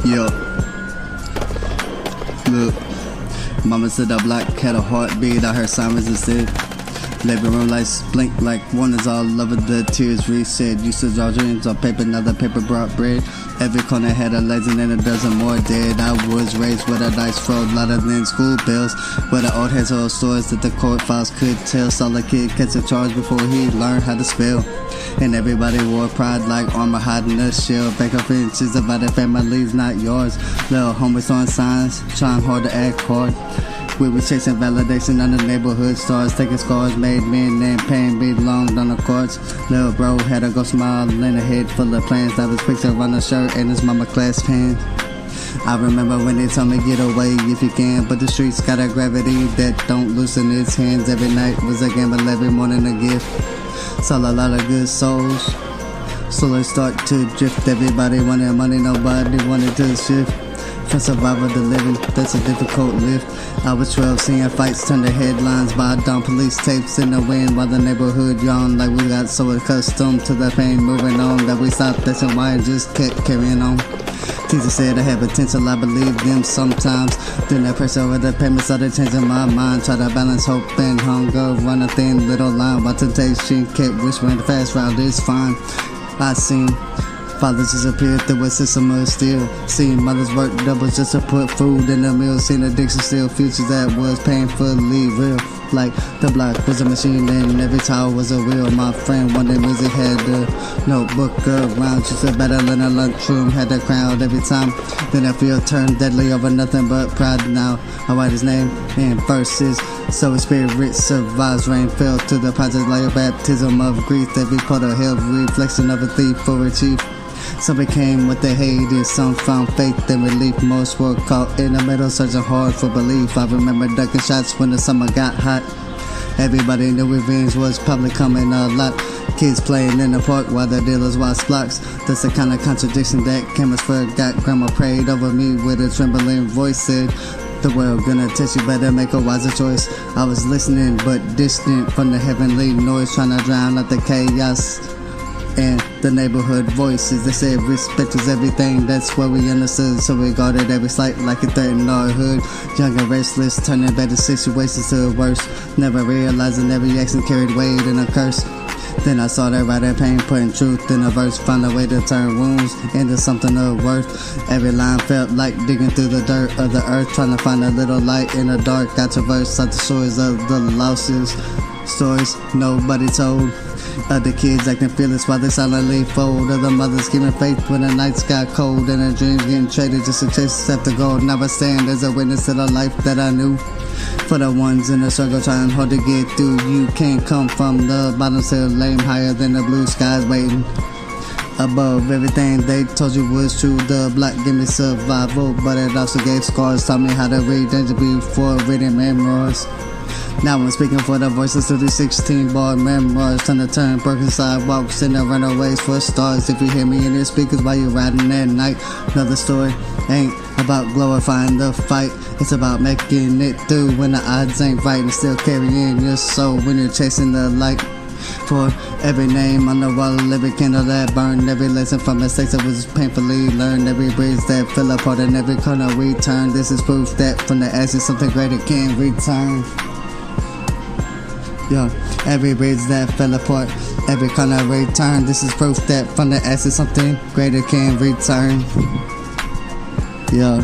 Yo, look, mama said the block had a heartbeat. I heard sirens instead. Living room lights blink like warnings all over the tears reset. Used to draw dreams on paper, now the paper brought bread. Every corner had a legend and a dozen more dead. I was raised with a dice roll louder than school bells, where the old heads hold stories that the court files could tell. Saw a kid catch a charge before he learned how to spell. And everybody wore pride like armor hiding a shell. Back up inches about their families, not yours. Little homies on signs, trying hard to act hard. We were chasing validation on the neighborhood stars, taking scars, made men and pain belonged on the courts. Little bro had a ghost smile and a head full of plans. That was pictured on the shirt and his mama clasped hands. I remember when they told me get away if you can, but the streets got a gravity that don't loosen its hands. Every night was a gamble, every morning a gift. Saw a lot of good souls slowly start to drift. Everybody wanted money, nobody wanted to shift. For survival to living, that's a difficult lift. I was 12 seeing fights turn to headlines by down police tapes in the wind while the neighborhood yawned like we got so accustomed to the pain moving on that we stopped asking why and just kept carrying on. Teacher said I had potential, I believed them sometimes. Then that pressure over the payment started changing my mind. Try to balance hope and hunger, run a thin little line while temptation kept whispering the fast route is fine. I seen fathers disappear through a system of steel. Seeing mothers work doubles just to put food in the meal. Seeing addiction steal futures that was painfully real. Like the block was a machine and every tower was a wheel. My friend wanted music, had the notebook around. Just a battle in a lunchroom, had the crowd every time. Then I feel turned deadly over nothing but pride. Now I write his name in verses, so his spirit survives. Rain fell to the project like a baptism of grief. Every part of hell, reflection of a thief or a chief. Some became what they hated, some found faith and relief. Most were caught in the middle, searching hard for belief. I remember ducking shots when the summer got hot. Everybody knew revenge was probably coming a lot. Kids playing in the park while the dealers watched blocks. That's the kind of contradiction that cameras forgot. Grandma prayed over me with a trembling voice, said, "The world gonna test you, better make a wiser choice." I was listening but distant from the heavenly noise, trying to drown out the chaos and the neighborhood voices. They said respect is everything, that's what we understood. So we guarded every slight like a threat in our hood. Young and restless, turning better situations to worse. Never realizing every action carried weight and a curse. Then I saw that writer pain, putting truth in a verse. Found a way to turn wounds into something of worth. Every line felt like digging through the dirt of the earth, trying to find a little light in the dark. I traversed out the shores of the losses, stories nobody told. Other kids acting fearless while they silently fold. Other mothers giving faith when the nights got cold and their dreams getting traded just to chase after gold. Now I stand as a witness to the life that I knew. For the ones in the struggle trying hard to get through, you can't come from the bottom, still aim higher than the blue skies waiting. Above everything they told you was true. The block gave me survival, but it also gave scars. Taught me how to read danger before reading memoirs. Now I'm speaking for the voices of the 16-bar memoirs. Trying to turn broken sidewalks into runaways for stars. If you hear me in your speakers while you're riding at night, another story ain't about glorifying the fight. It's about making it through when the odds ain't right, and still carrying your soul when you're chasing the light. For every name on the wall, every candle that burned, every lesson from mistakes that was painfully learned, every bridge that fell apart and every corner we turned. This is proof that from the ashes something greater can return. Yeah, every bridge that fell apart, every corner returned. This is proof that from the ashes something greater can return. Yeah.